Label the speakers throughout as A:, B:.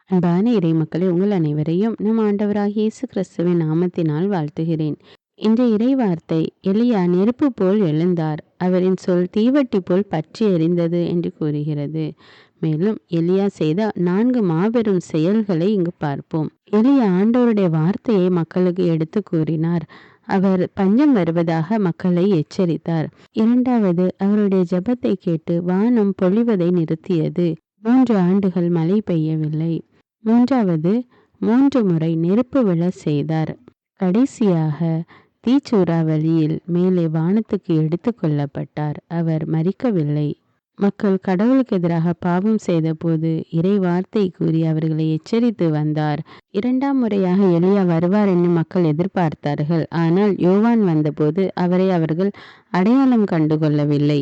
A: அன்பான இறை மக்களே, உங்கள் அனைவரையும் நம் ஆண்டவராகிய இயேசு கிறிஸ்துவின் நாமத்தினால் வாழ்த்துகிறேன். இந்த இறை வார்த்தை, எலியா நெருப்பு போல் எழுந்தார், அவரின் சொல் தீவட்டி போல் பற்றி எரிந்தது என்று கூறுகிறது. மேலும் எலியா செய்த 4 மாபெரும் செயல்களை இங்கு பார்ப்போம். எலியா ஆண்டவருடைய வார்த்தையை மக்களுக்கு எடுத்து கூறினார். அவர் பஞ்சம் வருவதாக மக்களை எச்சரித்தார். இரண்டாவது, அவருடைய ஜெபத்தை கேட்டு வானம் பொழிவதை நிறுத்தியது. 3 ஆண்டுகள் மழை பெய்யவில்லை. மூன்றாவது, 3 முறை நெருப்பு விழ செய்தார். கடைசியாக தீச்சூறாவளியில் மேலே வானத்துக்கு எடுத்து கொள்ளப்பட்டார். அவர் மரிக்கவில்லை. மக்கள் கடவுளுக்கு எதிராக பாவம் செய்த போது இறை வார்த்தை கூறி அவர்களை எச்சரித்து வந்தார். 2ஆம் முறையாக எலியா வருவார் என்று மக்கள் எதிர்பார்த்தார்கள். ஆனால் யோவான் வந்தபோது அவரை அவர்கள் அடையாளம் கண்டுகொள்ளவில்லை.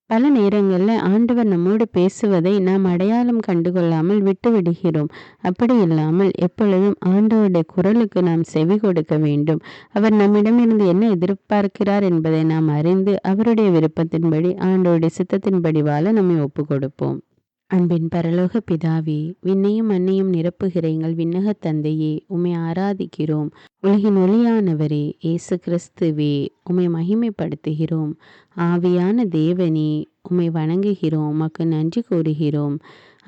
A: பல நேரங்களில் ஆண்டவர் நம்மோடு பேசுவதை நாம் அடையாளம் கண்டுகொள்ளாமல் விட்டுவிடுகிறோம். அப்படி இல்லாமல் எப்பொழுதும் ஆண்டவருடைய குரலுக்கு நாம் செவி கொடுக்க வேண்டும். அவர் நம்மிடமிருந்து என்ன எதிர்பார்க்கிறார் என்பதை நாம் அறிந்து அவருடைய விருப்பத்தின்படி, ஆண்டவருடைய சித்தத்தின்படி வாழ நம்மை ஒப்பு கொடுப்போம். அன்பின் பரலோக பிதாவே, விண்ணையும் மண்ணையும் நிரப்புகிற எங்கள் விண்ணக தந்தையே, உம்மை ஆராதிக்கிறோம். உலகின் ஒளியானவரே, இயேசு கிறிஸ்துவே, உம்மை மகிமைப்படுத்துகிறோம். ஆவியான தேவனே, உம்மை வணங்குகிறோம், உமக்கு நன்றி கூறுகிறோம்.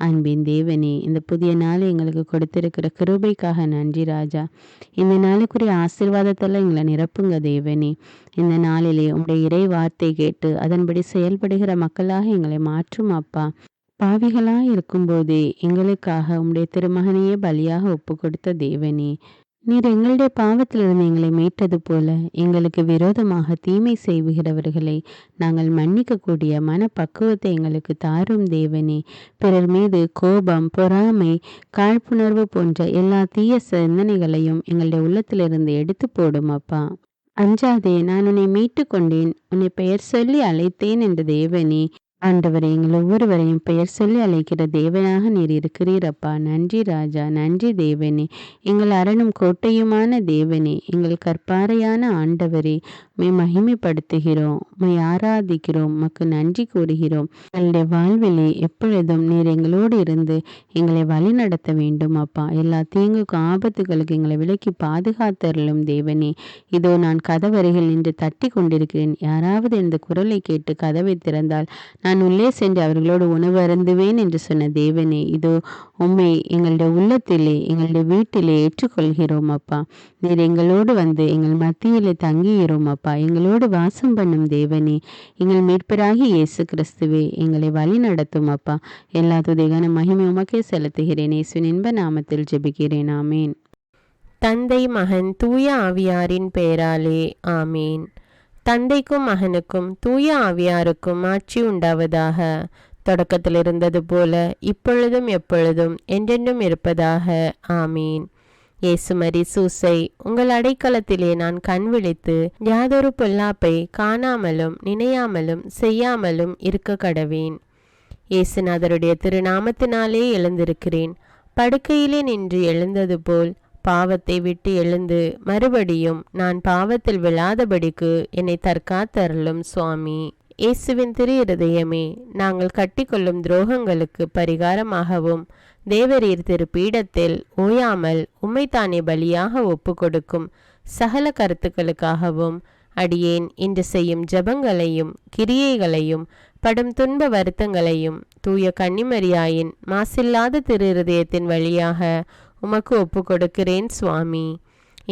A: அன்பின் தேவனே, இந்த புதிய நாளை எங்களுக்கு கொடுத்திருக்கிற கிருபைக்காக நன்றி ராஜா. இந்த நாளுக்குரிய ஆசீர்வாதத்தெல்லாம் எங்களை நிரப்புங்க தேவனே. இந்த நாளிலே உம்முடைய இறை வார்த்தை கேட்டு அதன்படி செயல்படுகிற மக்களாக எங்களை மாற்றும் அப்பா. பாவிகளாய் இருக்கும்போதே எங்களுக்காக உம்முடைய திருமகனையே பலியாக ஒப்பு கொடுத்த தேவனே, நீர் எங்களுடைய பாவத்திலிருந்து எங்களை மீட்டது போல எங்களுக்கு விரோதமாக தீமை செய்கிறவர்களை நாங்கள் மன்னிக்கக்கூடிய மனப்பக்குவத்தை எங்களுக்கு தாரும் தேவனே. பிறர் மீது கோபம், பொறாமை, காழ்ப்புணர்வு போன்ற எல்லா தீய சிந்தனைகளையும் எங்களுடைய உள்ளத்திலிருந்து எடுத்து போடும் அப்பா. அஞ்சாதே, நான் உன்னை மீட்டு கொண்டேன், உன்னை பெயர் சொல்லி அழைத்தேன் என்ற தேவனே. ஆண்டவரை, எங்கள் ஒவ்வொருவரையும் பெயர் சொல்லி அழைக்கிற தேவனாக நீர் இருக்கிறீரப்பா. நன்றி ராஜா, நன்றி தேவனே. எங்கள் அரணும் கோட்டையுமான தேவனே, எங்கள் கற்பாறையான ஆண்டவரே, உம்மை மகிமைப்படுத்துகிறோம், உம்மை ஆராதிக்கிறோம், உமக்கு நன்றி கூறுகிறோம். எங்களுடைய வாழ்விலே எப்பொழுதும் நீர் எங்களோடு இருந்து எங்களை வழி நடத்த வேண்டும் அப்பா. எல்லா தீங்குக்கும் ஆபத்துகளுக்கு எங்களை விலக்கி பாதுகாத்தருளும் தேவனே. இதோ நான் கதவருகில் நின்று தட்டி கொண்டிருக்கிறேன். யாராவது இந்த குரலை கேட்டு கதவை திறந்தால் நான் உள்ளே சென்று அவர்களோடு உணவு அருந்துவேன் என்று சொன்ன தேவனே, இதோ உம்மை எங்களுடைய உள்ளத்திலே, எங்களுடைய வீட்டிலே ஏற்றுக்கொள்கிறோம் அப்பா. நீர் எங்களோடு வந்து எங்கள் மத்தியிலே தங்கிகிறோம் அப்பா. எங்களோடு வாசம் பண்ணும் தேவனே, எங்கள் மீட்பராகி இயேசு கிறிஸ்துவே, எங்களை வழி நடத்தும் அப்பா. எல்லா துதிகான மகிமை உமக்கே செலுத்துகிறேன். இயேசுவின் இன்ப நாமத்தில் ஜெபிக்கிறேன். ஆமேன்.
B: தந்தை, மகன், தூய ஆவியாரின் பெயராலே ஆமேன். தந்தைக்கும் மகனுக்கும் தூய ஆவியாருக்கும் ஆட்சி உண்டாவதாக. தொடக்கத்தில் இருந்தது போல இப்பொழுதும் எப்பொழுதும் என்றென்றும் இருப்பதாக. ஆமீன். இயேசுமரி சூசை, உங்கள் அடைக்கலத்திலே நான் கண் விழித்து யாதொரு பொல்லாப்பை காணாமலும் நினையாமலும் செய்யாமலும் இருக்க கடவேன். இயேசுநாதருடைய திருநாமத்தினாலே எழுந்திருக்கிறேன். படுக்கையிலே நின்று எழுந்தது போல் பாவத்தை விட்டு எழுந்து மறுபடியும் நான் பாவத்தில் விழாதபடிக்கு என்னை தற்காத்தருளும் சுவாமி. இயேசுவின் திரு இருதயமே, நாங்கள் கட்டிக்கொள்ளும் துரோகங்களுக்கு பரிகாரமாகவும் தேவரீர் திரு பீடத்தில் ஓயாமல் உம்மைத்தானே பலியாக ஒப்பு கொடுக்கும் சகல கருத்துக்களுக்காகவும் அடியேன் இன்று செய்யும் ஜபங்களையும் கிரியைகளையும் படும் துன்ப வருத்தங்களையும் தூய கன்னிமரியாயின் மாசில்லாத திரு இருதயத்தின் வழியாக உமக்கு ஒப்பு கொடுக்கிறேன் சுவாமி.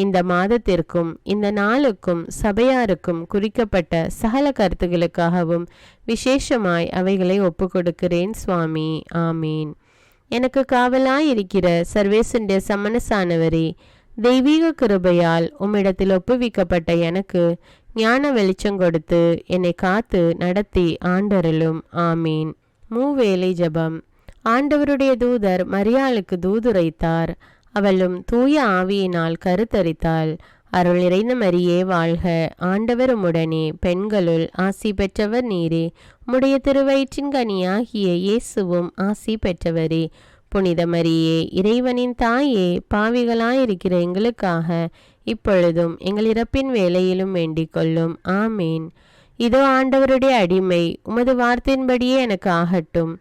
B: இந்த மாதத்திற்கும் இந்த நாளுக்கும் சபையாருக்கும் குறிக்கப்பட்ட சகல கருத்துகளுக்காகவும் விசேஷமாய் அவைகளை ஒப்பு கொடுக்கிறேன் சுவாமி. ஆமீன். எனக்கு காவலாயிருக்கிற சர்வேசுடைய சமனசானவரே, தெய்வீக கிருபையால் உம்மிடத்தில் ஒப்புவிக்கப்பட்ட எனக்கு ஞான வெளிச்சம் கொடுத்து என்னை காத்து நடத்தி ஆண்டருளும். ஆமீன். மூவேளை ஜபம். ஆண்டவருடைய தூதர் மரியாளுக்கு தூதுரைத்தார். அவளும் தூய ஆவியினால் கருத்தரித்தாள். அருள் நிறைந்த மரியே வாழ்க, ஆண்டவர் உம்முடனே, பெண்களுள் ஆசி பெற்றவர் நீரே. உம்முடைய திருவயிற்றின் கனியாகிய இயேசுவும் ஆசி பெற்றவரே. புனித மரியே, இறைவனின் தாயே, பாவிகளாயிருக்கிற எங்களுக்காக இப்பொழுதும் எங்கள் இறப்பின் வேளையிலும் வேண்டிக் கொள்ளும். ஆமேன். இதோ ஆண்டவருடைய அடிமை, உமது வார்த்தையின்படியே எனக்கு ஆகட்டும்.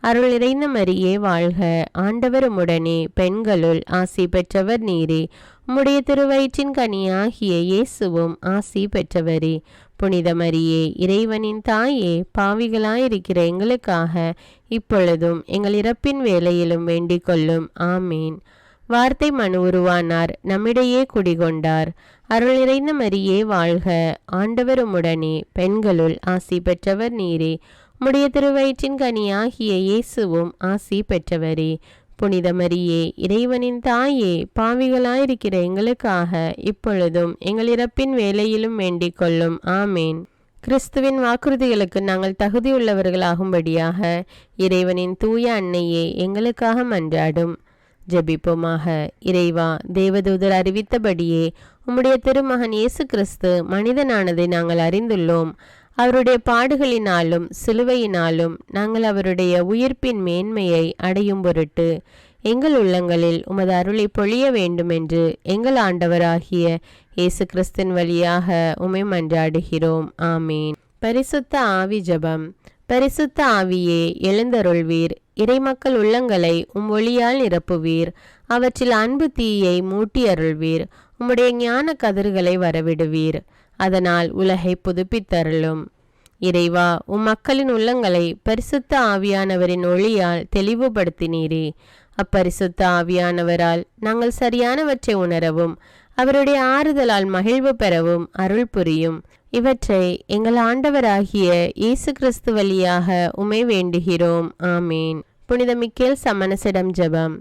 B: அருள் நிறைந்த மரியே வாழ்க, ஆண்டவர் உம்முடனே, பெண்களுள் ஆசி பெற்றவர் நீரே. உம்முடைய திருவயிற்றின் கனியாகிய இயேசுவும் ஆசி பெற்றவரே. புனித மரியே, இறைவனின் தாயே, பாவிகளாயிருக்கிற எங்களுக்காக இப்பொழுதும் எங்கள் இறப்பின் வேளையிலும் வேண்டிக் கொள்ளும். ஆமீன். வார்த்தை மனு உருவானார், நம்மிடையே குடிகொண்டார். அருள் நிறைந்த மரியே வாழ்க, ஆண்டவர் உம்முடனே, பெண்களுள் ஆசி பெற்றவர் நீரே. உம்முடைய திருவயிற்றின் கனியாகிய இயேசுவும் ஆசி பெற்றவரே. புனித மரியே, இறைவனின் தாயே, பாவிகளாயிருக்கிற எங்களுக்காக இப்பொழுதும் எங்கள் இறப்பின் வேளையிலும் வேண்டிக் கொள்ளும். ஆமேன். கிறிஸ்துவின் வாக்குறுதிகளுக்கு நாங்கள் தகுதியுள்ளவர்களாகும்படியாக இறைவனின் தூய அன்னையே எங்களுக்காக மன்றாடும். ஜெபிப்போமாக. இறைவா, தேவதூதர் அறிவித்தபடியே உம்முடைய திருமகன் இயேசு கிறிஸ்து மனிதனானதை நாங்கள் அறிந்துள்ளோம். அவருடைய பாடுகளினாலும் சிலுவையினாலும் நாங்கள் அவருடைய உயிர்ப்பின் மேன்மையை அடையும் பொருட்டு எங்கள் உள்ளங்களில் உமது அருளை பொழிய வேண்டுமென்று எங்கள் ஆண்டவராகிய இயேசு கிறிஸ்தின் வழியாக உம்மை மன்றாடுகிறோம். ஆமீன். பரிசுத்த ஆவி ஜெபம். பரிசுத்த ஆவியே, எழுந்தருள்வீர். இறைமக்கள் உள்ளங்களை ஒளியால் நிரப்புவீர். அவற்றில் அன்பு தீயை மூட்டி அருள்வீர். உம்முடைய ஞான கதிர்களை வரவிடுவீர். அதனால் உலகை புதுப்பித்தருளும். இறைவா, மக்களின் உள்ளங்களை பரிசுத்த ஆவியானவரின் ஒளியால் தெளிவுபடுத்தினீரே. அப்பரிசுத்த ஆவியானவரால் நாங்கள் சரியானவற்றை உணரவும் அவருடைய ஆறுதலால் மகிழ்வு பெறவும் அருள் புரியும். இவற்றை எங்கள் ஆண்டவராகிய இயேசு கிறிஸ்து வழியாக உம்மை வேண்டுகிறோம். ஆமீன். புனித மிக்கேல் சமணசிடம் ஜெபம்.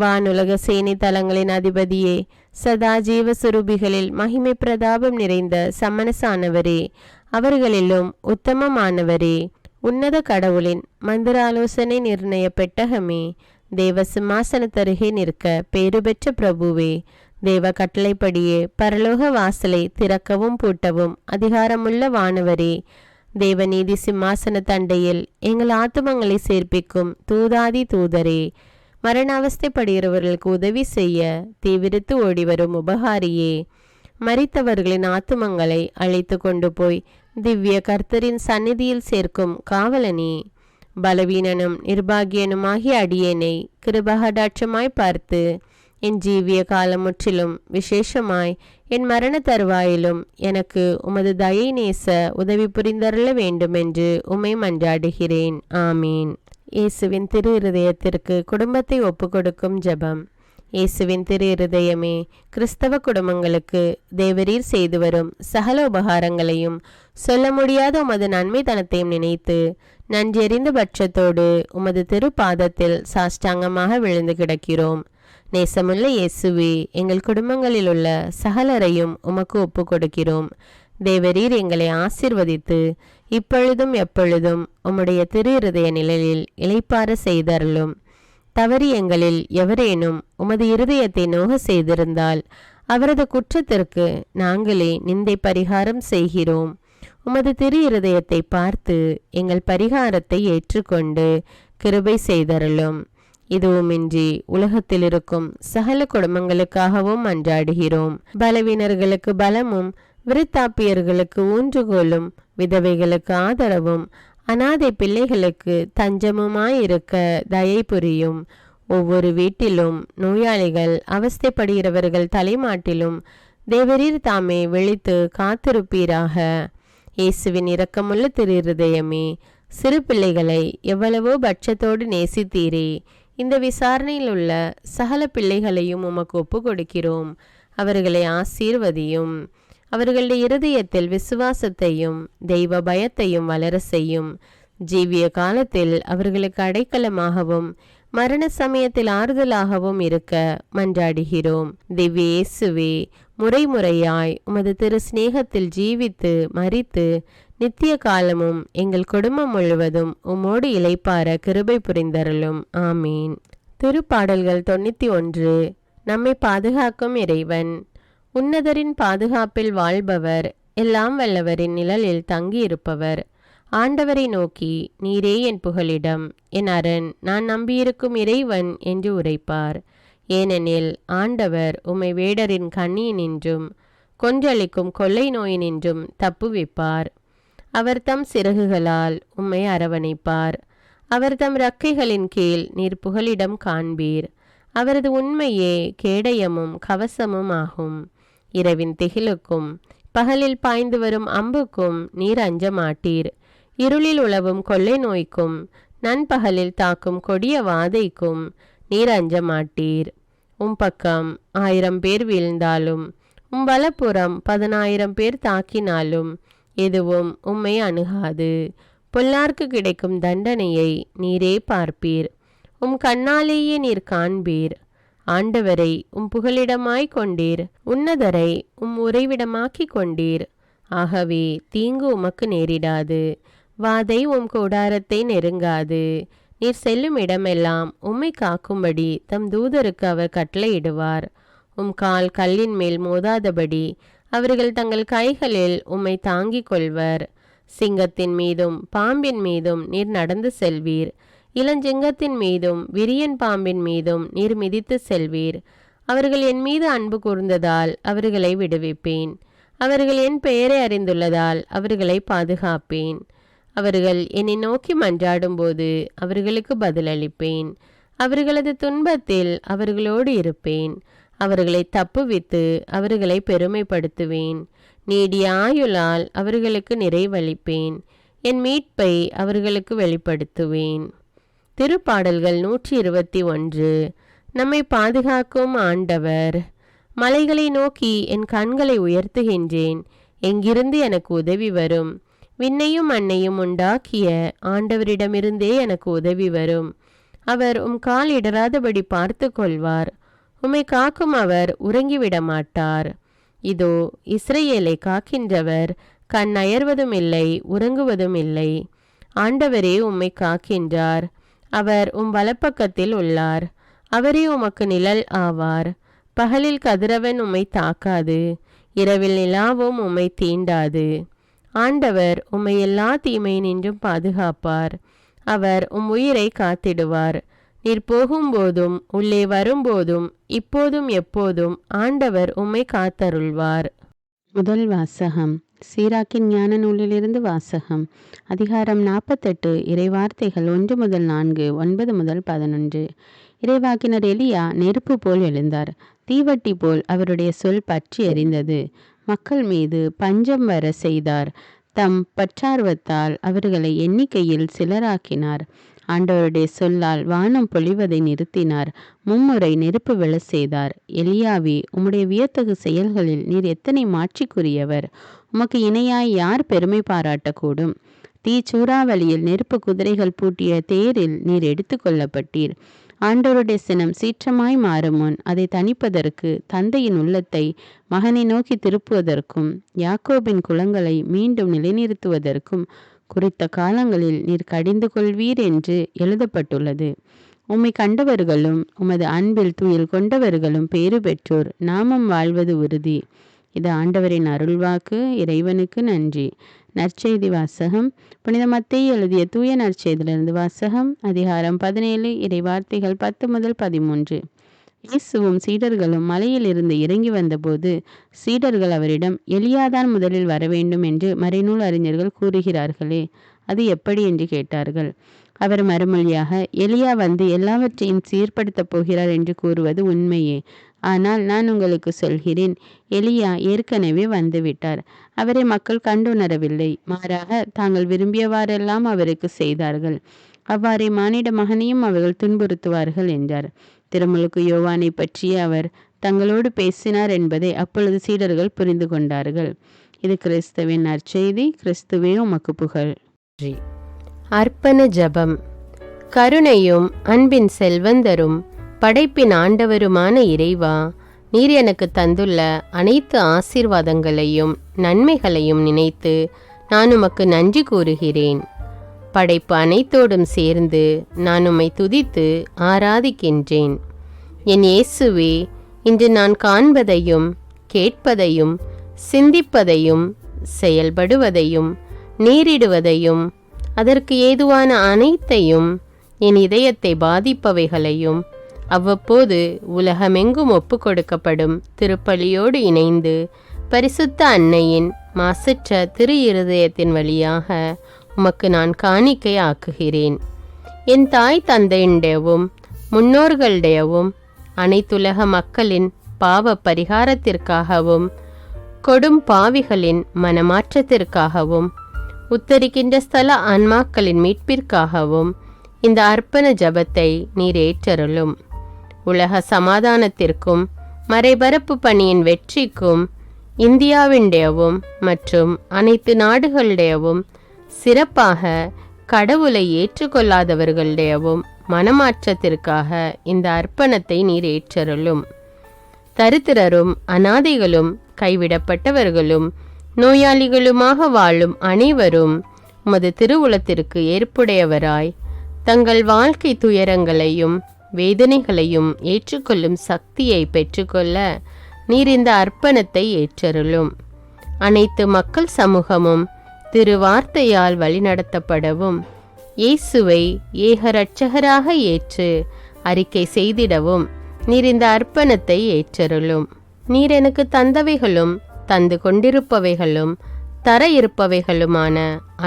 B: வானுலக சேனை தலங்களின் அதிபதியே, சதா ஜீவ சுரூபிகளில் மகிமை பிரதாபம் நிறைந்த சமணசானவரே, அவர்களிலும் உத்தமமானவரே, உன்னத கடவுளின் மந்திராலோசனை நிர்ணய பெட்டகமே, தேவ சிம்மாசனத்தருகே நிற்க பேறு பெற்ற பிரபுவே, தேவ கட்டளைப்படியே பரலோக வாசலை திறக்கவும் பூட்டவும் அதிகாரமுள்ள வானவரே, தேவநீதி சிம்மாசன தண்டையில் எங்கள் ஆத்துமங்களை சேர்ப்பிக்கும் தூதாதி தூதரே, மரண அவஸ்தைப்படுகிறவர்களுக்கு உதவி செய்ய தீவிரித்து ஓடிவரும் உபகாரியே, மரித்தவர்களின் ஆத்துமங்களை அழைத்து கொண்டு போய் திவ்ய கர்த்தரின் சந்நிதியில் சேர்க்கும் காவலனே, பலவீனனும் நிர்பாகியனுமாகிய அடியேனை கிருபகடாட்சமாய் பார்த்து என் ஜீவிய காலம் முற்றிலும் விசேஷமாய் என் மரண தருவாயிலும் எனக்கு உமது தயை நேச உதவி புரிந்தருள வேண்டுமென்று உம்மை மன்றாடுகிறேன். ஆமீன். இயேசுவின் திரு இருதயத்திற்கு குடும்பத்தை ஒப்புக்கொடுக்கும் ஜெபம். இயேசுவின் திரு இருதயமே, கிறிஸ்தவ குடும்பங்களுக்கு தேவரீர் செய்து வரும் சகல உபகாரங்களையும் சொல்ல முடியாத உமது நன்மைத்தனத்தையும் நினைத்து நன்றெறிந்த பட்சத்தோடு உமது திரு பாதத்தில் சாஷ்டாங்கமாக விழுந்து கிடக்கிறோம். நேசமுள்ள இயேசுவே, எங்கள் குடும்பங்களில் உள்ள சகலரையும் உமக்கு ஒப்பு கொடுக்கிறோம். தேவரீர் எங்களை ஆசீர்வதித்து இப்பொழுதும் எப்பொழுதும் உம்முடைய திரு இருதய நிழலில் இளைப்பாற செய்தருளும். தவறி எங்களில் எவரேனும் உமது இருதயத்தை நோக செய்திருந்தால் அவரது குற்றத்திற்கு நாங்களே நிந்தை பரிகாரம் செய்கிறோம். உமது திரு இருதயத்தை பார்த்து எங்கள் பரிகாரத்தை ஏற்றுக்கொண்டு கிருபை செய்தருளும். இதுவுமின்றி உலகத்தில் இருக்கும் சகல குடும்பங்களுக்காகவும் மன்றாடுகிறோம். பலவீனர்களுக்கு பலமும், விருத்தாப்பியர்களுக்கு ஊன்றுகோலும், விதவைகளுக்கு ஆதரவும், அனாதை பிள்ளைகளுக்கு தஞ்சமுமாயிருக்க தயை புரியும். ஒவ்வொரு வீட்டிலும் நோயாளிகள் அவஸ்தைப்படுகிறவர்கள் தலைமாட்டிலும் தேவரீர் தாமே விழித்து காத்திருப்பீராக. இயேசுவின் இரக்கமுள்ள திரு இருதயமே, சிறு பிள்ளைகளை எவ்வளவோ பட்சத்தோடு நேசித்தீரே. இந்த விசாரணையில் உள்ள சகல பிள்ளைகளையும் உமக்கு ஒப்பு கொடுக்கிறோம். அவர்களை ஆசீர்வதியும். அவர்களுடைய இருதயத்தில் விசுவாசத்தையும் தெய்வ பயத்தையும் வளர செய்யும். ஜீவிய காலத்தில் அவர்களுக்கு அடைக்கலமாகவும் மரண சமயத்தில் ஆறுதலாகவும் இருக்க மன்றாடுகிறோம். திவ்ய இயேசுவே, முறைமுறையாய் உமது திரு சிநேகத்தில் ஜீவித்து மரித்து நித்திய காலமும் எங்கள் குடும்பம் முழுவதும் உம்மோடு இளைப்பார கிருபை புரிந்தருளும். ஆமீன். திருப்பாடல்கள் 91. நம்மை பாதுகாக்கும் இறைவன். உன்னதரின் பாதுகாப்பில் வாழ்பவர், எல்லாம் வல்லவரின் நிழலில் தங்கியிருப்பவர். ஆண்டவரை நோக்கி, நீரே என் புகலிடம், என் அரண், நான் நம்பியிருக்கும் இறைவன் என்று உரைப்பார். ஏனெனில் ஆண்டவர் உம்மை வேடரின் கண்ணியினின்றும் கொன்றளிக்கும் கொள்ளை நோயினின்றும் தப்புவிப்பார். அவர் தம் சிறகுகளால் உம்மை அரவணைப்பார். அவர் தம் இறக்கைகளின் கீழ் நீர் புகலிடம் காண்பீர். அவரது உண்மையே கேடயமும் கவசமும் ஆகும். இரவின் திகிலுக்கும் பகலில் பாய்ந்து வரும் அம்புக்கும் நீர் அஞ்ச மாட்டீர். இருளில் உலவும் கொள்ளை நோய்க்கும் நண்பகலில் தாக்கும் கொடிய வாதைக்கும் நீர் அஞ்ச மாட்டீர். பக்கம் 1000 பேர் வீழ்ந்தாலும் வலப்புறம் 10,000 பேர் தாக்கினாலும் எதுவும் உம்மை அணுகாது. பொல்லார்க்கு கிடைக்கும் தண்டனையை நீரே பார்ப்பீர். கண்ணாலேயே நீர் காண்பீர். ஆண்டவரை புகலிடமாய் கொண்டீர். உன்னதரை உறைவிடமாக்கி கொண்டீர். ஆகவே தீங்கு உமக்கு நேரிடாது. வாதை கூடாரத்தை நெருங்காது. நீர் செல்லும் இடமெல்லாம் உம்மை காக்கும்படி தம் தூதருக்கு அவர் கட்டளையிடுவார். கால் கல்லின் மேல் மோதாதபடி அவர்கள் தங்கள் கைகளில் உம்மை தாங்கிக் கொள்வர். சிங்கத்தின் மீதும் பாம்பின் மீதும் நீர் நடந்து செல்வீர். இளஞ்சிங்கத்தின் மீதும் விரியன் பாம்பின் மீதும் நீர் மிதித்து செல்வீர். அவர்கள் என் மீது அன்பு கூர்ந்ததால் அவர்களை விடுவிப்பேன். அவர்கள் என் பெயரை அறிந்துள்ளதால் அவர்களை பாதுகாப்பேன். அவர்கள் என்னை நோக்கி மன்றாடும் போது அவர்களுக்கு பதிலளிப்பேன். அவர்களது துன்பத்தில் அவர்களோடு இருப்பேன். அவர்களை தப்புவித்து அவர்களை பெருமைப்படுத்துவேன். நீடிய ஆயுளால் அவர்களுக்கு நிறைவளிப்பேன். என் மீட்பை அவர்களுக்கு வெளிப்படுத்துவேன். திருப்பாடல்கள் 121. நம்மை பாதுகாக்கும் ஆண்டவர். மலைகளை நோக்கி என் கண்களை உயர்த்துகின்றேன். எங்கிருந்து எனக்கு உதவி வரும்? விண்ணையும் மண்ணையும் உண்டாக்கிய ஆண்டவரிடமிருந்தே எனக்கு உதவி வரும். அவர் கால் இடராதபடி பார்த்து கொள்வார். உம்மை காக்கும் அவர் உறங்கிவிட மாட்டார். இதோ இஸ்ரவேலை காக்கின்றவர் கண் அயர்வதும் இல்லை, உறங்குவதும் இல்லை. ஆண்டவரே உம்மை காக்கின்றார். அவர் வலப்பக்கத்தில் உள்ளார். அவரே உமக்கு நிழல் ஆவார். பகலில் கதிரவன் உம்மை தாக்காது, இரவில் நிலாவும் உம்மை தீண்டாது. ஆண்டவர் உம்மை எல்லா தீமையினின்றும் பாதுகாப்பார். அவர் உயிரை காத்திடுவார். நீர் போகும்போதும் உள்ளே வரும்போதும் இப்போதும் எப்போதும் ஆண்டவர் உம்மை காத்தருள்வார்.
A: முதல் வாசகம். சீராக்கின் ஞான நூலிலிருந்து வாசகம். அதிகாரம் 48. இறைவார்த்தைகள் 1 முதல் 4, 9 முதல் 11. இறைவாக்கினர் எலியா நெருப்பு போல் எழுந்தார். தீவட்டி போல் அவருடைய சொல் பற்றி எரிந்தது. மக்கள் மீது பஞ்சம் வர செய்தார். தம் பற்றார்வத்தால் அவர்களை எண்ணிக்கையில் சிலராக்கினார். ஆண்டவருடைய சொல்லால் வானம் பொழிவதை நிறுத்தினார். மும்முறை நெருப்பு விழ செய்தார். எலியாவே, உம்முடைய வியத்தகு செயல்களில் நீர் எத்தனை மாட்சிக்குரியவர்! உமக்கு இணையாய் யார் பெருமை பாராட்டக்கூடும்? தீச்சூறாவளியில் நெருப்பு குதிரைகள் பூட்டிய தேரில் நீர் எடுத்து கொள்ளப்பட்டீர். ஆண்டவருடைய சினம் சீற்றமாய் மாறும் முன் அதை தணிப்பதற்கு, தந்தையின் உள்ளத்தை மகனை நோக்கி திருப்புவதற்கும், யாக்கோபின் குலங்களை மீண்டும் நிலைநிறுத்துவதற்கும் குறித்த காலங்களில் நீர் கடிந்து கொள்வீர் என்று எழுதப்பட்டுள்ளது. உம்மை கண்டவர்களும் உமது அன்பில் துயில் கொண்டவர்களும் பேறு பெற்றோர். நாமும் வாழ்வது உறுதி. இது ஆண்டவரின் அருள்வாக்கு. இறைவனுக்கு நன்றி. நற்செய்தி வாசகம். புனித மத்தேயு எழுதிய தூய நற்செய்தியிலிருந்து வாசகம். அதிகாரம் 17. இறைவார்த்தைகள் 10 முதல் 13. இயேசுவும் சீடர்களும் மலையில் இருந்து இறங்கி வந்தபோது சீடர்கள் அவரிடம், எலியாதான் முதலில் வரவேண்டும் என்று மறைநூல் அறிஞர்கள் கூறுகிறார்களே, அது எப்படி என்று கேட்டார்கள். அவர் மறுமொழியாக, எலியா வந்து எல்லாவற்றையும் சீர்படுத்தப் போகிறார் என்று கூறுவது உண்மையே. ஆனால் நான் உங்களுக்கு சொல்கிறேன், எலியா ஏற்கனவே வந்துவிட்டார். அவரை மக்கள் கண்டுணரவில்லை. மாறாக தாங்கள் விரும்பியவாறெல்லாம் அவருக்கு செய்தார்கள். அவ்வாறே மானிட மகனையும் அவர்கள் துன்புறுத்துவார்கள் என்றார். திருமுழுக்கு யோவானை பற்றிய அவர் தங்களோடு பேசினார் என்பதை அப்பொழுது சீடர்கள் புரிந்து கொண்டார்கள். இது கிறிஸ்துவின் நற்செய்தி. கிறிஸ்துவே உமக்கு புகழ்.
B: அர்ப்பண ஜெபம். கருணையும் அன்பின் செல்வந்தரும் படைப்பின் ஆண்டவருமான இறைவா, நீர் எனக்கு தந்துள்ள அனைத்து ஆசீர்வாதங்களையும் நன்மைகளையும் நினைத்து நான் உமக்கு நன்றி கூறுகிறேன். படைப்பு அனைத்தோடும் சேர்ந்து நான் உம்மை துதித்து ஆராதிக்கின்றேன். என் இயேசுவே, இன்று நான் காண்பதையும் கேட்பதையும் சிந்திப்பதையும் செயல்படுவதையும் நேரிடுவதையும் அதற்கு ஏதுவான அனைத்தையும் என் இதயத்தை பாதிப்பவைகளையும் அவ்வப்போது உலகமெங்கும் ஒப்பு கொடுக்கப்படும் திருப்பலியோடு இணைந்து பரிசுத்த அன்னையின் மாசற்ற திரு இருதயத்தின் வழியாக உமக்கு நான் காணிக்கை ஆக்குகிறேன். என் தாய் தந்தையுடையவும் முன்னோர்களுடையவும் அனைத்துலக மக்களின் பாவ பரிகாரத்திற்காகவும் கொடும் பாவிகளின் மனமாற்றத்திற்காகவும் உத்தரிக்கின்ற ஸ்தல ஆன்மாக்களின் மீட்பிற்காகவும் இந்த அர்ப்பண ஜபத்தை நீர் ஏற்றருளும். உலக சமாதானத்திற்கும் மறைபரப்பு பணியின் வெற்றிக்கும் இந்தியாவினுடையவும் மற்றும் அனைத்து நாடுகளுடையவும் சிறப்பாக கடவுளை ஏற்றுக்கொள்ளாதவர்களுடையவும் மனமாற்றத்திற்காக இந்த அர்ப்பணத்தை நீர் ஏற்றருளும். தரித்திரரும் அனாதைகளும் கைவிடப்பட்டவர்களும் நோயாளிகளுமாக வாழும் அனைவரும் உமது திருவுளத்திற்கு ஏற்புடையவராய் தங்கள் வாழ்க்கை துயரங்களையும் வேதனைகளையும் ஏற்றுக்கொள்ளும் சக்தியை பெற்றுக்கொள்ள நீர் இந்த அர்ப்பணத்தை ஏற்றருளும். அனைத்து மக்கள் சமூகமும் திருவார்த்தையால் வழிநடத்தப்படவும் இயேசுவை ஏக இரட்சகராக ஏற்று அறிக்கை செய்திடவும் நீர் இந்த அர்ப்பணத்தை ஏற்றருளும். நீர் எனக்கு தந்தவைகளும் தந்து கொண்டிருப்பவைகளும் தர இருப்பவைகளுமான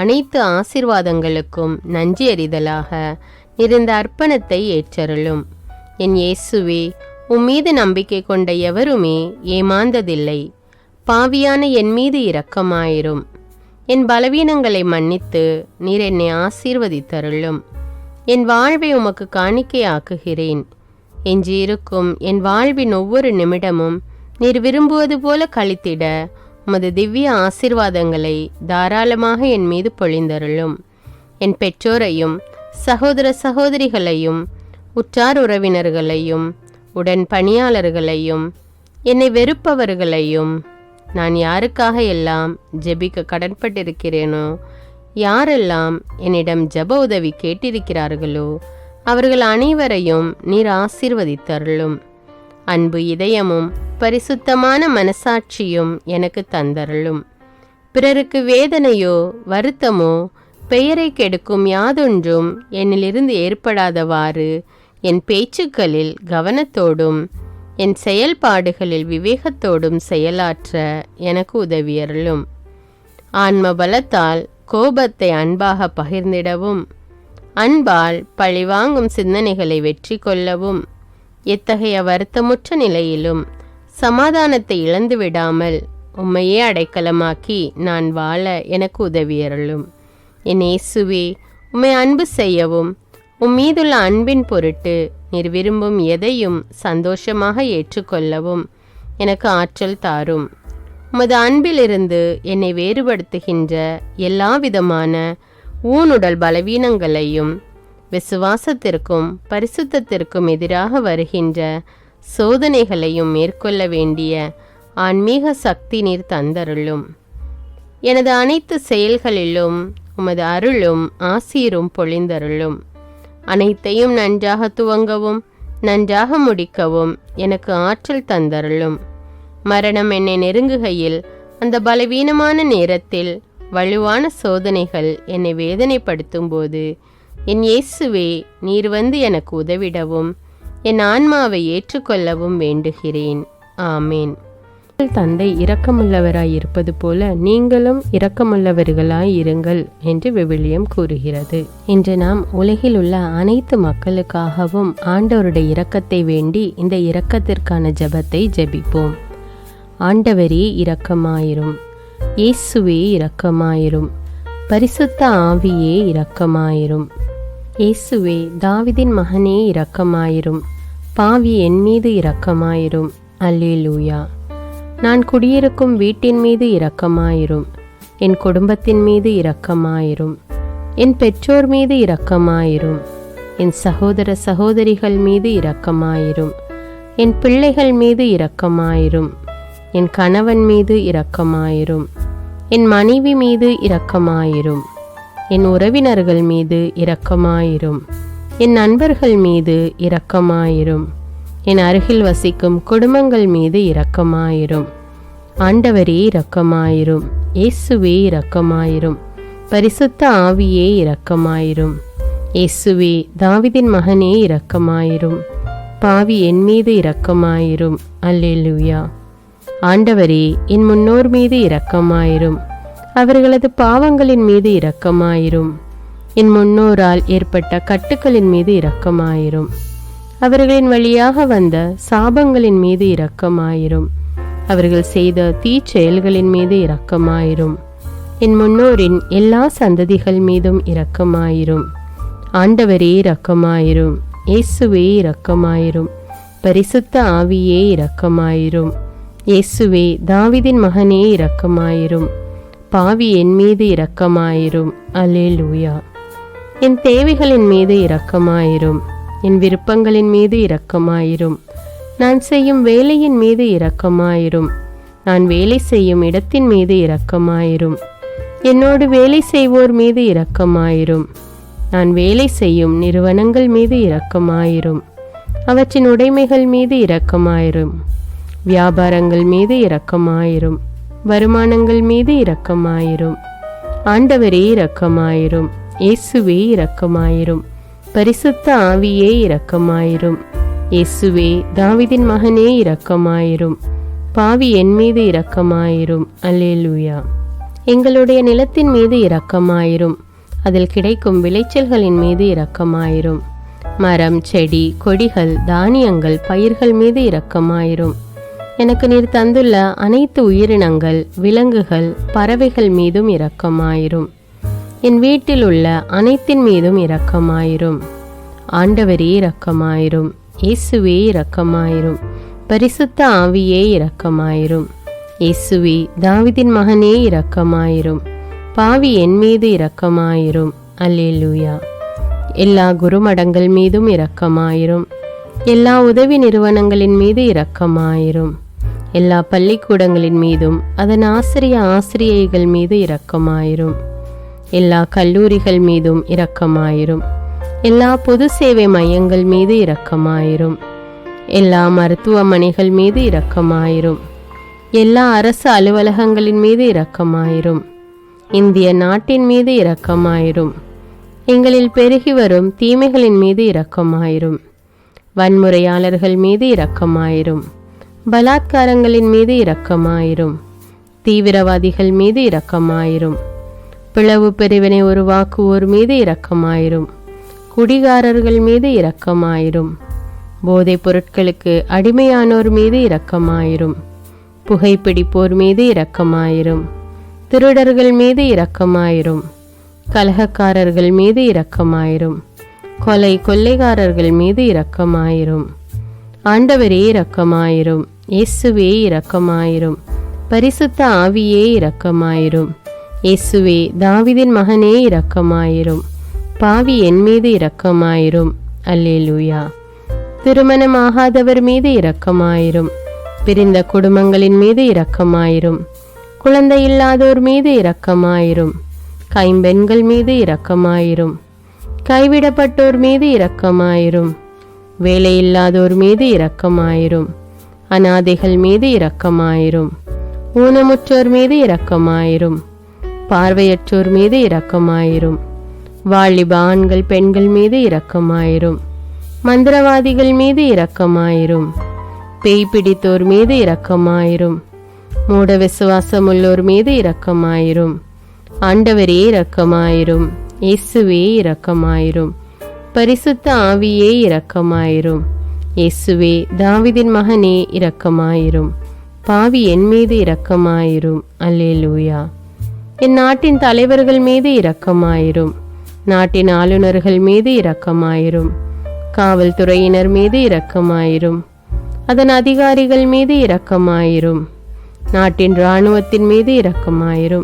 B: அனைத்து ஆசீர்வாதங்களுக்கும் நன்றி அறிதலாக நீர் இந்த அர்ப்பணத்தை ஏற்றருளும். என் இயேசுவே, உம்மீது நம்பிக்கை கொண்ட எவருமே ஏமாந்ததில்லை. பாவியான என் மீது இரக்கமாயிரும். என் பலவீனங்களை மன்னித்து நீர் என்னை ஆசீர்வதித்தருளும். என் வாழ்வை உமக்கு காணிக்கையாக்குகிறேன். எஞ்சியிருக்கும் என் வாழ்வின் ஒவ்வொரு நிமிடமும் நீர் விரும்புவது போல கழித்திட உமது திவ்ய ஆசீர்வாதங்களை தாராளமாக என் மீது பொழிந்தருளும். என் பெற்றோரையும் சகோதர சகோதரிகளையும் உற்றார் உறவினர்களையும் உடன் பணியாளர்களையும் என்னை வெறுப்பவர்களையும் நான் யாருக்காக எல்லாம் ஜெபிக்க கடன்பட்டிருக்கிறேனோ, யாரெல்லாம் என்னிடம் ஜெப உதவி கேட்டிருக்கிறார்களோ அவர்கள் அனைவரையும் நீர் ஆசீர்வதித்தருளும். அன்பு இதயமும் பரிசுத்தமான மனசாட்சியும் எனக்கு தந்தருளும். பிறருக்கு வேதனையோ வருத்தமோ பெயரை கெடுக்கும் யாதொன்றும் என்னிலிருந்து ஏற்படாதவாறு என் பேச்சுக்களில் கவனத்தோடும் என் செயல்பாடுகளில் விவேகத்தோடும் செயலாற்ற எனக்கு உதவியருளும். ஆன்ம பலத்தால் கோபத்தை அன்பாக பகிர்ந்திடவும் அன்பால் பழிவாங்கும் சிந்தனைகளை வெற்றி கொள்ளவும் எத்தகைய வருத்தமுற்ற நிலையிலும் சமாதானத்தை இழந்து விடாமல் உம்மையே அடைக்கலமாக்கி நான் வாழ எனக்கு உதவியருளும். என் இயேசுவே, உம்மை அன்பு செய்யவும் உம்மீதுள்ள அன்பின் பொருட்டு நீர் விரும்பும் எதையும் சந்தோஷமாக ஏற்றுக்கொள்ளவும் எனக்கு ஆற்றல் தாரும். உமது அன்பிலிருந்து என்னை வேறுபடுத்துகின்ற எல்லா விதமான ஊனுடல் பலவீனங்களையும் விசுவாசத்திற்கும் பரிசுத்தத்திற்கும் எதிராக வருகின்ற சோதனைகளையும் மேற்கொள்ள வேண்டிய ஆன்மீக சக்தி நீர் தந்தருளும். எனது அனைத்து செயல்களிலும் உமது அருளும் ஆசீரும் பொழிந்தருளும். அனைத்தையும் நன்றாக துவங்கவும் நன்றாக முடிக்கவும் எனக்கு ஆற்றல் தந்தருளும். மரணம் என்னை நெருங்குகையில் அந்த பலவீனமான நேரத்தில் வலுவான சோதனைகள் என்னை வேதனைப்படுத்தும் போது என் இயேசுவே, நீர் வந்து எனக்கு உதவிடவும் என் ஆன்மாவை ஏற்றுக்கொள்ளவும் வேண்டுகிறேன். ஆமேன். தந்தை இரக்கமுள்ளவராய் இருப்பது போல நீங்களும் இரக்கமுள்ளவர்களாய் இருங்கள் என்று விவிலியம் கூறுகிறது. இன்று நாம் உலகில் உள்ள அனைத்து மக்களுக்காகவும் ஆண்டவருடைய இரக்கத்தை வேண்டி இந்த இரக்கத்திற்கான ஜெபத்தை ஜெபிப்போம். ஆண்டவரே இரக்கமாயிரும். இயேசுவே இரக்கமாயிரும். பரிசுத்த ஆவியே இரக்கமாயிரும். இயேசுவே, தாவீதின் மகனே இரக்கமாயிரும். பாவி என் மீது இரக்கமாயிரும். அல்லேலூயா. நான் குடியிருக்கும் வீட்டின் மீது இரக்கமாயிரும். என் குடும்பத்தின் மீது இரக்கமாயிரும். என் பெற்றோர் மீது இரக்கமாயிரும். என் சகோதர சகோதரிகள் மீது இரக்கமாயிரும். என் பிள்ளைகள் மீது இரக்கமாயிரும். என் கணவன் மீது இரக்கமாயிரும். என் மனைவி மீது இரக்கமாயிரும். என் உறவினர்கள் மீது இரக்கமாயிரும். என் நண்பர்கள் மீது இரக்கமாயிரும். என் அருகில் வசிக்கும் குடும்பங்கள் மீது இரக்கமாயிரும். ஆண்டவரே இரக்கமாயிரும். இயேசுவே இரக்கமாயிரும். பரிசுத்த ஆவியே இரக்கமாயிரும். இயேசுவே, தாவீதின் மகனே இரக்கமாயிரும். பாவி என் மீது இரக்கமாயிரும். அல்லேலூயா. ஆண்டவரே, என் முன்னோர் மீது இரக்கமாயிரும். அவர்களது பாவங்களின் மீது இரக்கமாயிரும். என் முன்னோரால் ஏற்பட்ட கட்டுக்களின் மீது இரக்கமாயிரும். அவர்களின் வழியாக வந்த சாபங்களின் மீது இரக்கமாயிரும். அவர்கள் செய்த தீச்செயல்களின் மீது இரக்கமாயிரும். என் முன்னோரின் எல்லா சந்ததிகள் மீதும் இரக்கமாயிரும். ஆண்டவரே இரக்கமாயிரும். இயேசுவே இரக்கமாயிரும். பரிசுத்த ஆவியே இரக்கமாயிரும். இயேசுவே தாவீதின் மகனே இரக்கமாயிரும். பாவி என் மீது இரக்கமாயிரும். அல்லேலூயா. என் தேவைகளின் மீது இரக்கமாயிரும். என் விருப்பங்களின் மீது இரக்கமாயிரும். நான் செய்யும் வேலையின் மீது இரக்கமாயிரும். நான் வேலை செய்யும் இடத்தின் மீது இரக்கமாயிரும். என்னோடு வேலை செய்வோர் மீது இரக்கமாயிரும். நான் வேலை செய்யும் நிறுவனங்கள் மீது இரக்கமாயிரும். அவற்றின் உடைமைகள் மீது இரக்கமாயிரும். வியாபாரங்கள் மீது இரக்கமாயிரும். வருமானங்கள் மீது இரக்கமாயிரும். ஆண்டவரே இரக்கமாயிரும். இயேசுவே இரக்கமாயிரும். பரிசுத்த ஆவியே இரக்கமாயிரும். இயேசுவே தாவீதின் மகனே இரக்கமாயிரும். பாவி என் மீது இரக்கமாயிரும். அல்லேலூயா. எங்களுடைய நிலத்தின் மீது இரக்கமாயிரும். அதில் கிடைக்கும் விளைச்சல்களின் மீது இரக்கமாயிரும். மரம், செடி, கொடிகள், தானியங்கள், பயிர்கள் மீது இரக்கமாயிரும். எனக்கு நீர் தந்துள்ள அனைத்து உயிரினங்கள், விலங்குகள், பறவைகள் மீதும் இரக்கமாயிரும். என் வீட்டில் உள்ள அனைத்தின் மீதும் இரக்கமாயிரும். ஆண்டவரே இரக்கமாயிரும். இயேசுவே இரக்கமாயிரும். பரிசுத்த ஆவியே இரக்கமாயிரும். இயேசுவே தாவீதின் மகனே இரக்கமாயிரும். பாவி என் மீது இரக்கமாயிரும். அல்லேலூயா. எல்லா குருமடங்கள் மீதும் இரக்கமாயிரும். எல்லா உதவி நிறுவனங்களின் மீது இரக்கமாயிரும். எல்லா பள்ளிக்கூடங்களின் மீதும் அதன் ஆசிரியைகள் மீது இரக்கமாயிரும். எல்லா கல்லூரிகள் மீதும் இரக்கமாயிரும். எல்லா பொது சேவை மையங்கள் மீது இரக்கமாயிரும். எல்லா மருத்துவமனைகள் மீது இரக்கமாயிரும். எல்லா அரசு அலுவலகங்களின் மீது இரக்கமாயிரும். இந்திய நாட்டின் மீது இரக்கமாயிரும். எங்களில் பெருகி வரும் தீமைகளின் மீது இரக்கமாயிரும். வன்முறையாளர்கள் மீது இரக்கமாயிரும். பலாத்காரங்களின் மீது இரக்கமாயிரும். தீவிரவாதிகள் மீது இரக்கமாயிரும். பிளவு பிரிவினை உருவாக்குவோர் மீது இரக்கமாயிரும். குடிகாரர்கள் மீது இரக்கமாயிரும். போதைப் பொருட்களுக்கு அடிமையானோர் மீது இரக்கமாயிரும். புகைப்பிடிப்போர் மீது இரக்கமாயிரும். திருடர்கள் மீது இரக்கமாயிரும். கலகக்காரர்கள் மீது இரக்கமாயிரும். கொள்ளைக்காரர்கள் மீது இரக்கமாயிரும். ஆண்டவரே இரக்கமாயிரும். இயேசுவே இரக்கமாயிரும். பரிசுத்த ஆவியே இரக்கமாயிரும். இயேசுவே தாவீதின் மகனே இரக்கமாயிரும். பாவி என் மீது இரக்கமாயிரும். அல்லேலூயா. திருமணமாகாதவர் மீது இரக்கமாயிரும். பிரிந்த குடும்பங்களின் மீது இரக்கமாயிரும். குழந்தை இல்லாதோர் மீது இரக்கமாயிரும். கைம்பெண்கள் மீது இரக்கமாயிரும். கைவிடப்பட்டோர் மீது இரக்கமாயிரும். வேலையில்லாதோர் மீது இரக்கமாயிரும். அநாதைகள் மீது இரக்கமாயிரும். ஊனமுற்றோர் மீது இரக்கமாயிரும். பார்வையற்றோர் மீது இரக்கமாயிரும். வாலிப ஆண்கள் பெண்கள் மீது இரக்கமாயிரும். மந்திரவாதிகள் மீது இரக்கமாயிரும். பேய் பிடித்தோர் மீது இரக்கமாயிரும். மூட விசுவாசமுள்ளோர் மீது இரக்கமாயிரும். ஆண்டவரே இரக்கமாயிரும். இயேசுவே இரக்கமாயிரும். பரிசுத்த ஆவியே இரக்கமாயிரும். இயேசுவே தாவீதின் மகனே இரக்கமாயிரும். பாவி என் மீது இரக்கமாயிரும். அல்லேலூயா. என் நாட்டின் தலைவர்கள் மீது இரக்கமாயிரும். நாட்டின் ஆளுநர்கள் மீது இரக்கமாயிரும். காவல்துறையினர் மீது இரக்கமாயிரும். அதன் அதிகாரிகள் மீது இரக்கமாயிரும். நாட்டின் இராணுவத்தின் மீது இரக்கமாயிரும்.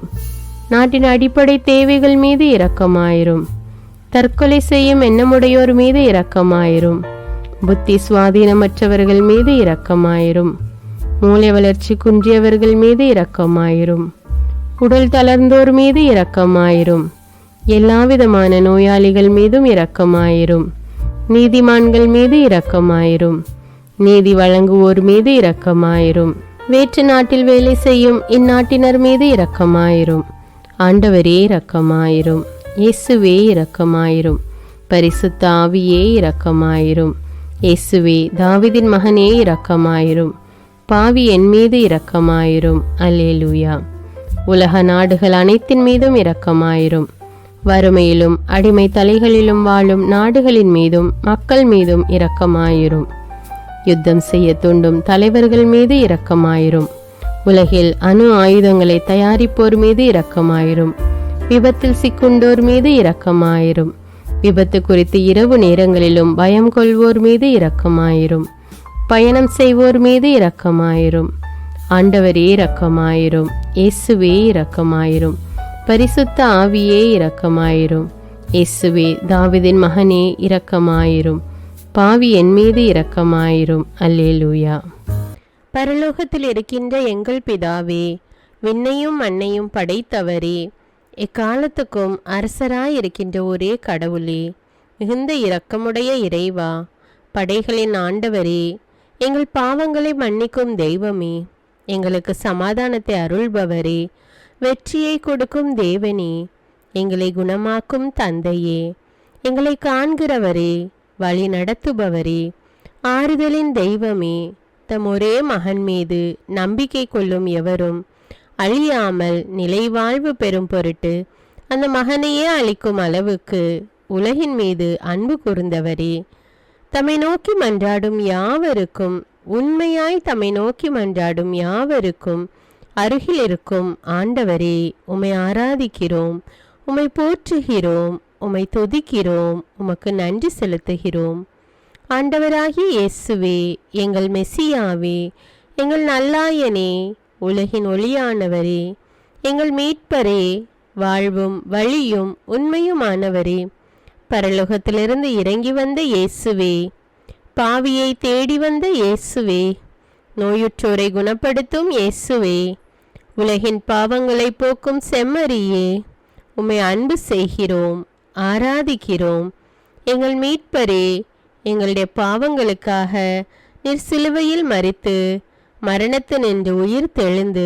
B: நாட்டின் அடிப்படை தேவைகள் மீது இரக்கமாயிரும். தற்கொலை செய்யும் எண்ணமுடையோர் மீது இரக்கமாயிரும். புத்தி சுவாதீனமற்றவர்கள் மீது இரக்கமாயிரும். மூளை வளர்ச்சி குன்றியவர்கள் மீது இரக்கமாயிரும். உடல் தளர்ந்தோர் மீது இரக்கமாயிரும். எல்லாவிதமான நோயாளிகள் மீதும் இரக்கமாயிரும். நீதிமான்கள் மீது இரக்கமாயிரும். நீதி வழங்குவோர் மீது இரக்கமாயிரும். வேற்று நாட்டில் வேலை செய்யும் இந்நாட்டினர் மீது இரக்கமாயிரும். ஆண்டவரே இரக்கமாயிரும். இயேசுவே இரக்கமாயிரும். பரிசுத்த ஆவியே இரக்கமாயிரும். இயேசுவே தாவீதின் மகனே இரக்கமாயிரும். பாவி என் மீது இரக்கமாயிரும். அல்லேலூயா. உலக நாடுகள் அனைத்தின் மீதும் இரக்கமாயிரும். வறுமையிலும் அடிமை தலைகளிலும் வாழும் நாடுகளின் மீதும் மக்கள் மீதும் இரக்கமாயிரும். யுத்தம் செய்ய தூண்டும் தலைவர்கள் மீது இரக்கமாயிரும். உலகில் அணு ஆயுதங்களை தயாரிப்போர் மீது இரக்கமாயிரும். விபத்தில் சிக்குண்டோர் மீது இரக்கமாயிரும். விபத்து குறித்து இரவு நேரங்களிலும் பயம் கொள்வோர் மீது இரக்கமாயிரும். பயணம் செய்வோர் மீது இரக்கமாயிரும். ஆண்டவரே இரக்கமாயிரும். இயேசுவே இரக்கமாயிரும். பரிசுத்த ஆவியே இரக்கமாயிரும். இயேசுவே தாவீதின் மகனே இரக்கமாயிரும். பாவி என் மீது இரக்கமாயிரும். அல்லேலூயா. பரலோகத்தில் இருக்கின்ற எங்கள் பிதாவே, விண்ணையும் மண்ணையும் படைத்தவரே, எக்காலத்துக்கும் அரசராயிருக்கின்ற ஒரே கடவுளே, மிகுந்த இரக்கமுடைய இறைவா, படைகளின் ஆண்டவரே, எங்கள் பாவங்களை மன்னிக்கும் தெய்வமே, எங்களுக்கு சமாதானத்தை அருள்பவரே, வெற்றியை கொடுக்கும் தேவனே, எங்களை குணமாக்கும் தந்தையே, எங்களை காண்கிறவரே, வழி நடத்துபவரே, ஆறுதலின் தெய்வமே, தம் ஒரே மகன் மீது நம்பிக்கை கொள்ளும் எவரும் அழியாமல் நிலைவாழ்வு பெறும் பொருட்டு அந்த மகனையே அளிக்கும் அளவுக்கு உலகின் மீது அன்பு கூர்ந்தவரே, தம்மை நோக்கி மன்றாடும் யாவருக்கும், உண்மையாய் தம்மை நோக்கி மன்றாடும் யாவருக்கும் அருகில் இருக்கும் ஆண்டவரே, உம்மை ஆராதிக்கிறோம், உம்மை போற்றுகிறோம், உம்மை துதிக்கிறோம், உமக்கு நன்றி செலுத்துகிறோம். ஆண்டவராகிய இயேசுவே, எங்கள் மெசியாவே, எங்கள் நல்லாயனே, உலகின் ஒளியானவரே, எங்கள் மீட்பரே, வாழ்வும் வழியும் உண்மையுமானவரே, பரலோகத்திலிருந்து இறங்கி வந்த இயேசுவே, பாவியை தேடி வந்த இயேசுவே, நோயுற்றோரை குணப்படுத்தும் இயேசுவே, உலகின் பாவங்களை போக்கும் செம்மறியே, உம்மை அன்பு செய்கிறோம், ஆராதிக்கிறோம். எங்கள் மீட்பரே, எங்களுடைய பாவங்களுக்காக நீர் சிலுவையில் மரித்து மரணத்தினின்று உயிர் தெழுந்து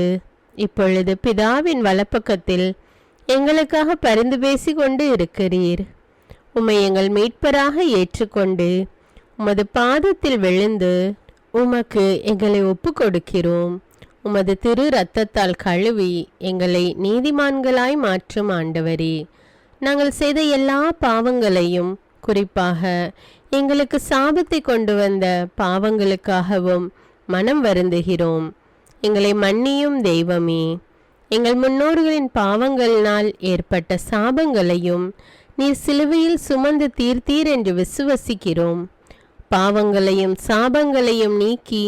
B: இப்பொழுது பிதாவின் வலப்பக்கத்தில் எங்களுக்காக பரிந்து பேசி கொண்டு இருக்கிறீர். உம்மை எங்கள் மீட்பராக ஏற்றுக்கொண்டு உமது பாதத்தில் விழுந்து உமக்கு எங்களை ஒப்பு கொடுக்கிறோம். உமது திரு இரத்தத்தால் கழுவி எங்களை நீதிமான்களாய் மாற்றும் ஆண்டவரே, நாங்கள் செய்த எல்லா பாவங்களையும், குறிப்பாக எங்களுக்கு சாபத்தை கொண்டு வந்த பாவங்களுக்காகவும் மனம் வருந்துகிறோம். எங்களை மன்னியும் தெய்வமே, எங்கள் முன்னோர்களின் பாவங்களினால் ஏற்பட்ட சாபங்களையும் நீர் சிலுவையில் சுமந்து தீர்த்தீர் என்று விசுவசிக்கிறோம். பாவங்களையும் சாபங்களையும் நீக்கி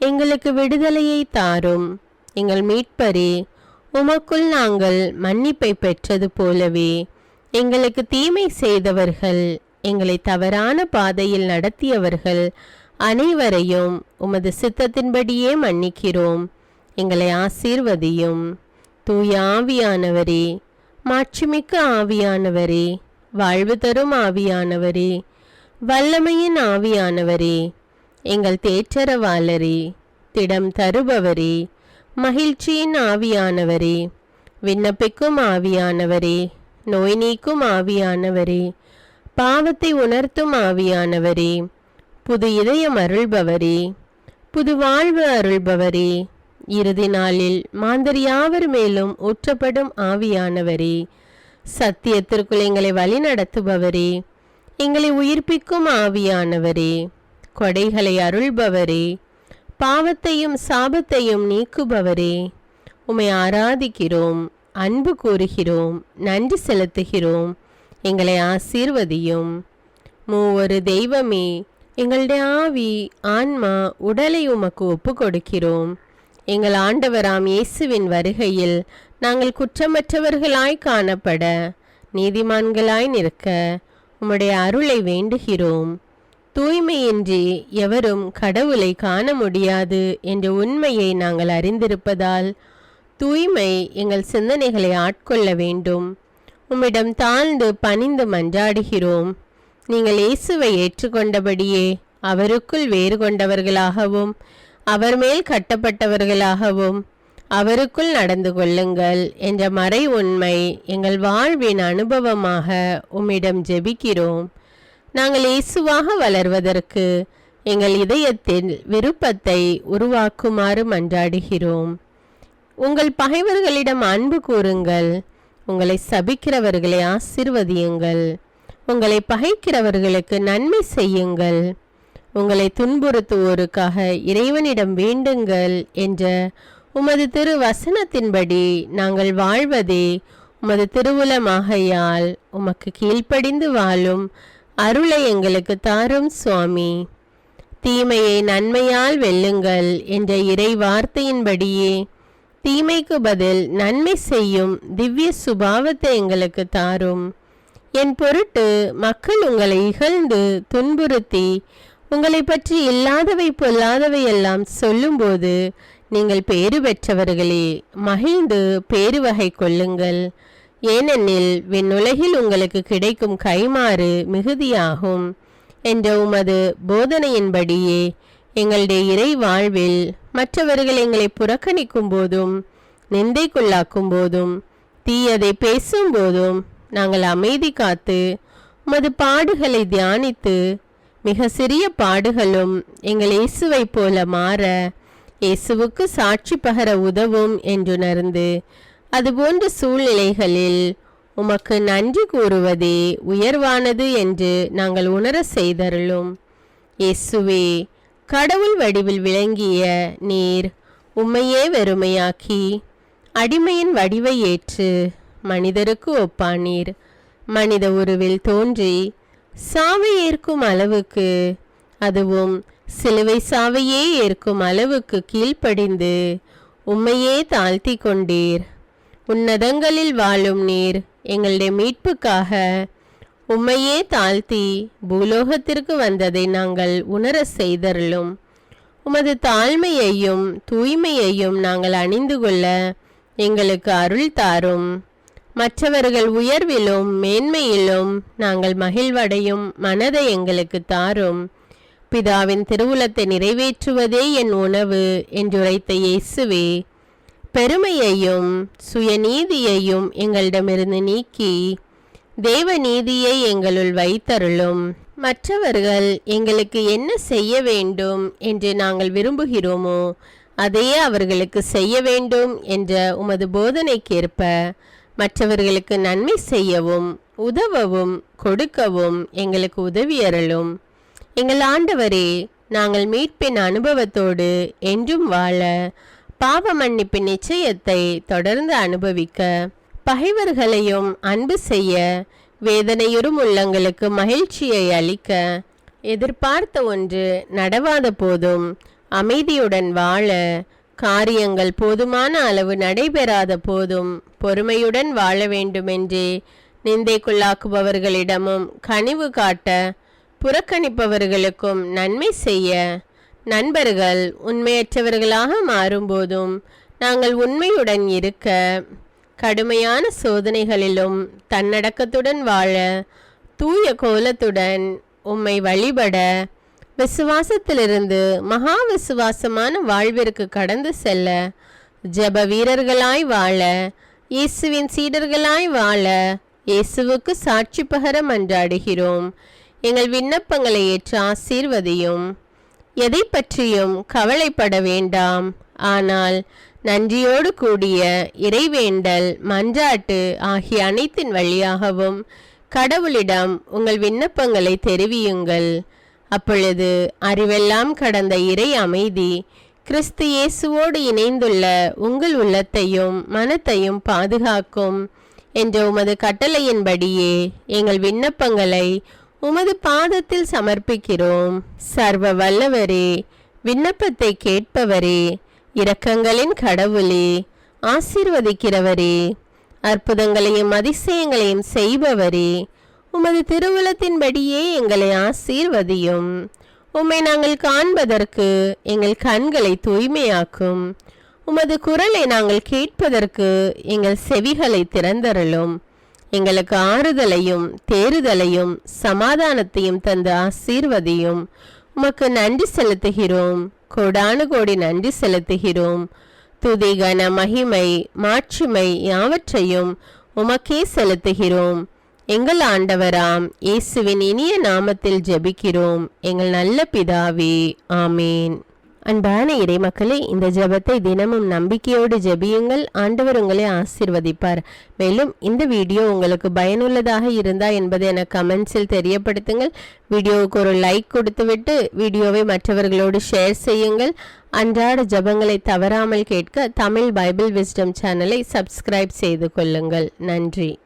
B: எங்களுக்கு விடுதலையை தாரும். எங்கள் மீட்பரே, உமக்குள் நாங்கள் மன்னிப்பை பெற்றது போலவே எங்களுக்கு தீமை செய்தவர்கள், எங்களை தவறான பாதையில் நடத்தியவர்கள் அனைவரையும் உமது சித்தத்தின்படியே மன்னிக்கிறோம். எங்களை ஆசீர்வதியும். தூய ஆவியானவரே, மாட்சிமிக்க ஆவியானவரே, வாழ்வு தரும் ஆவியானவரே, வல்லமையின் ஆவியானவரே, எங்கள் தேற்றரவாளரே, திடம் தருபவரே, மகிழ்ச்சியின் ஆவியானவரே, விண்ணப்பிக்கும் ஆவியானவரே, நோய் நீக்கும் ஆவியானவரே, பாவத்தை உணர்த்தும் ஆவியானவரே, புது இதயம் அருள்பவரே, புது வாழ்வு அருள்பவரே, இறுதி நாளில் மாந்தர் யாவர் மேலும் ஊற்றப்படும் ஆவியானவரே, சத்தியத்திற்குள் எங்களை வழி நடத்துபவரே, எங்களை உயிர்ப்பிக்கும் ஆவியானவரே, கொடைகளை அருள்பவரே, பாவத்தையும் சாபத்தையும் நீக்குபவரே, உம்மை ஆராதிக்கிறோம், அன்பு கூறுகிறோம், நன்றி செலுத்துகிறோம். எங்களை ஆசீர்வதியும். மூவொரு தெய்வமே, எங்களுடைய ஆவி, ஆன்மா, உடலை உமக்கு ஒப்பு கொடுக்கிறோம். எங்கள் ஆண்டவராம் இயேசுவின் வருகையில் நாங்கள் குற்றமற்றவர்களாய் காணப்பட, நீதிமான்களாய் நிற்க உம்முடைய அருளை வேண்டுகிறோம். தூய்மையின்றி எவரும் கடவுளை காண முடியாது என்ற உண்மையை நாங்கள் அறிந்திருப்பதால் தூய்மை எங்கள் சிந்தனைகளை ஆட்கொள்ள வேண்டும். உம்மிடம் தாழ்ந்து பணிந்து மன்றாடுகிறோம். நீங்கள் இயேசுவை ஏற்றுக்கொண்டபடியே அவருக்குள் வேறு கொண்டவர்களாகவும் அவர் மேல் கட்டப்பட்டவர்களாகவும் அவருக்குள் நடந்து கொள்ளுங்கள் என்ற மறை உண்மை எங்கள் வாழ்வின் அனுபவமாக உம்மிடம் ஜெபிக்கிறோம். நாங்கள் இயேசுவாக வளர்வதற்கு எங்கள் இதயத்தில் விருப்பத்தை உருவாக்குமாறு மன்றாடுகிறோம். உங்கள் பகைவர்களிடம் அன்பு கூறுங்கள், உங்களை சபிக்கிறவர்களை ஆசீர்வதியுங்கள், உங்களை பகைக்கிறவர்களுக்கு நன்மை செய்யுங்கள், உங்களை துன்புறுத்துவோருக்காக இறைவனிடம் வேண்டுங்கள் என்ற உமது திரு வசனத்தின்படி நாங்கள் வாழ்வதே உமது திருவுலமாகையால் உமக்கு கீழ்ப்படிந்து வாழும் அருளை எங்களுக்கு தாரும் சுவாமி. தீமையை நன்மையால் வெல்லுங்கள் என்ற இறை வார்த்தையின்படியே தீமைக்கு பதில் நன்மை செய்யும் திவ்ய சுபாவத்தை எங்களுக்கு தாரும். என் பொருட்டு மக்கள் உங்களை இகழ்ந்து துன்புறுத்தி உங்களை பற்றி இல்லாதவை பொல்லாதவை எல்லாம் சொல்லும்போது நீங்கள் பேறு பெற்றவர்களே, மகிழ்ந்து பேருவகை கொள்ளுங்கள். ஏனெனில் விண்ணுலகில் உங்களுக்கு கிடைக்கும் கைமாறு மிகுதியாகும் என்ற உமது போதனையின்படியே எங்களுடைய இறை வாழ்வில் மற்றவர்கள் எங்களை புறக்கணிக்கும் போதும் நிந்தைக்குள்ளாக்கும் போதும் தீயதை பேசும்போதும் நாங்கள் அமைதி காத்து உமது பாடுகளை தியானித்து மிக சிறிய பாடுகளும் எங்கள் இயேசுவை போல மாற இயேசுவுக்கு சாட்சி பகர உதவும் என்றுணர்ந்து அதுபோன்ற சூழ்நிலைகளில் உமக்கு நன்றி கூறுவதே உயர்வானது என்று நாங்கள் உணர செய்தருளும். இயேசுவே, கடவுள் வடிவில் விளங்கிய நீர் உம்மையே வெறுமையாக்கி அடிமையின் வடிவை ஏற்று மனிதருக்கு ஒப்பானீர். மனித உருவில் தோன்றி சாவை ஏற்கும் அளவுக்கு, அதுவும் சிலுவை சாவையே ஏற்கும் அளவுக்கு கீழ்ப்படிந்து உம்மையே தாழ்த்தி கொண்டீர். உன்னதங்களில் வாழும் நீர் எங்களுடைய மீட்புக்காக உம்மையே தாழ்த்தி பூலோகத்திற்கு வந்ததை நாங்கள் உணர செய்தருளும். உமது தாழ்மையையும் தூய்மையையும் நாங்கள் அணிந்து கொள்ள எங்களுக்கு அருள் தாரும். மற்றவர்கள் உயர்விலும் மேன்மையிலும் நாங்கள் மகிழ்வடையும் மனதை எங்களுக்கு தாரும். பிதாவின் திருவுலத்தை நிறைவேற்றுவதே என் உணவு என்றுரைத்த இயேசுவே, பெருமையையும் சுயநீதியையும் எங்களிடமிருந்து நீக்கி தேவ நீதியை எங்களுள் வைத்தருளும். மற்றவர்கள் எங்களுக்கு என்ன செய்ய வேண்டும் என்று நாங்கள் விரும்புகிறோமோ அதையே அவர்களுக்கு செய்ய வேண்டும் என்ற உமது போதனைக்கேற்ப மற்றவர்களுக்கு நன்மை செய்யவும் உதவவும் கொடுக்கவும் எங்களுக்கு உதவியருளும். எங்கள் ஆண்டவரே, நாங்கள் மீட்பின் அனுபவத்தோடு என்றும் வாழ, பாவ மன்னிப்பின் நிச்சயத்தை தொடர்ந்து அனுபவிக்க, பகைவர்களையும் அன்பு செய்ய, வேதனையுறும் உள்ளங்களுக்கு மகிழ்ச்சியை அளிக்க, எதிர்பார்த்த ஒன்று நடவாத போதும் அமைதியுடன் வாழ, காரியங்கள் போதுமான அளவு நடைபெறாத போதும் பொறுமையுடன் வாழ வேண்டுமென்றே நிந்தைக்குள்ளாக்குபவர்களிடமும் கனிவு காட்ட, புறக்கணிப்பவர்களுக்கும் நன்மை செய்ய, நண்பர்கள் உண்மையற்றவர்களாக மாறும்போதும் நாங்கள் உண்மையுடன் இருக்க, கடுமையான சோதனைகளிலும் தன்னடக்கத்துடன் வாழ, தூய கோலத்துடன் உம்மை வழிபட, விசுவாசத்திலிருந்து மகா விசுவாசமான வாழ்விற்கு கடந்து செல்ல, ஜெப வீரர்களாய் வாழ, இயேசுவின் சீடர்களாய் வாழ, இயேசுவுக்கு சாட்சி பகர மன்றாடுகிறோம். எங்கள் விண்ணப்பங்களை ஏற்று ஆசீர்வதியும். எதை பற்றியும் கவலைப்பட வேண்டாம். ஆனால் நன்றியோடு கூடிய இறைவேண்டல், மன்றாட்டு ஆகிய அனைத்தின் வழியாகவும் கடவுளிடம் உங்கள் விண்ணப்பங்களை தெரிவியுங்கள். அப்பொழுது அறிவெல்லாம் கடந்த இறை அமைதி கிறிஸ்து இயேசுவோடு இணைந்துள்ள உங்கள் உள்ளத்தையும் மனத்தையும் பாதுகாக்கும் என்ற உமது கட்டளையின்படியே எங்கள் விண்ணப்பங்களை உமது பாதத்தில் சமர்ப்பிக்கிறோம். சர்வ வல்லவரே, விண்ணப்பத்தை கேட்பவரே, இரக்கங்களின் கடவுளே, ஆசீர்வதிக்கிறவரே, அற்புதங்களையும் அதிசயங்களையும் செய்பவரே, உமது திருவுலத்தின்படியே எங்களை ஆசீர்வதியும். உம்மை நாங்கள் காண்பதற்கு எங்கள் கண்களை தூய்மையாக்கும். உமது குரலை நாங்கள் கேட்பதற்கு எங்கள் செவிகளை திறந்தருளும். எங்களுக்கு ஆறுதலையும் தேறுதலையும் சமாதானத்தையும் தந்து ஆசீர்வதியும். உமக்கு நன்றி செலுத்துகிறோம், கோடானு கோடி நன்றி செலுத்துகிறோம். துதி, கன, மகிமை, மாட்சிமை யாவற்றையும் உமக்கே செலுத்துகிறோம். எங்கள் ஆண்டவராம் இயேசுவின் இனிய நாமத்தில் ஜெபிக்கிறோம், எங்கள் நல்ல பிதாவே. ஆமேன். அன்பான இறைமக்களே, இந்த ஜெபத்தை தினமும் நம்பிக்கையோடு ஜெபியுங்கள். ஆண்டவர் உங்களை ஆசீர்வதிப்பார். மேலும் இந்த வீடியோ உங்களுக்கு பயனுள்ளதாக இருந்தா என்பதை எனக்கு கமெண்ட்ஸில் தெரியப்படுத்துங்கள். வீடியோவுக்கு ஒரு லைக் கொடுத்துவிட்டு வீடியோவை மற்றவர்களோடு ஷேர் செய்யுங்கள். அன்றாட ஜெபங்களை தவறாமல் கேட்க தமிழ் பைபிள் விஸ்டம் சேனலை சப்ஸ்கிரைப் செய்து கொள்ளுங்கள். நன்றி.